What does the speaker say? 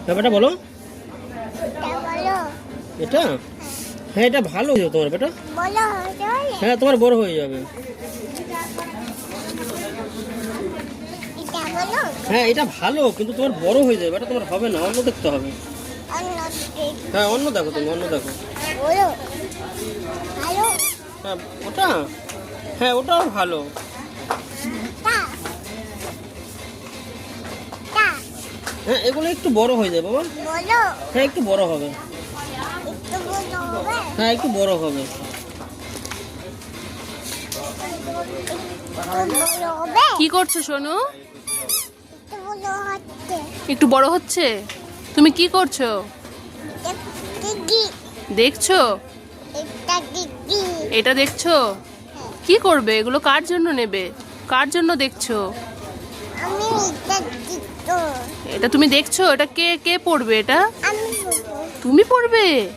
ব্যাপারটা বলো। এটা বলো। এটা হ্যাঁ এটা ভালো হয়ে যাবে তোমার বেটা। বলো হয়ে যাবে। হ্যাঁ তোমার বড় হয়ে যাবে। এটা বলো। হ্যাঁ এটা ভালো কিন্তু তোমার বড় হয়ে যাবে বেটা, তোমার হবে না, অন্য দেখতে হবে। অন্য দিক। হ্যাঁ অন্য দেখো, তুমি অন্য দেখো। বলো। ভালো। হ্যাঁ ওটা, হ্যাঁ ওটাও ভালো। তা। তা। হ্যাঁ এগুলো একটু বড় হয়ে যাবে বাবা। বলো। হ্যাঁ একটু বড় হবে। একটু বলো হবে। হ্যাঁ একটু বড় হবে। একটু বলো হবে। কি করছো সোনু? একটু বলো হচ্ছে। একটু বড় হচ্ছে। তুমি কি করছো? দিদি। দেখছো? এটা দিদি। এটা দেখছো? কি করবে এগুলো? কার জন্য নেবে? কার জন্য দেখছো? আমি এটা দিতো। এটা তুমি দেখছো? এটা কে কে পড়বে এটা? আমি বলবো। তুমি পড়বে?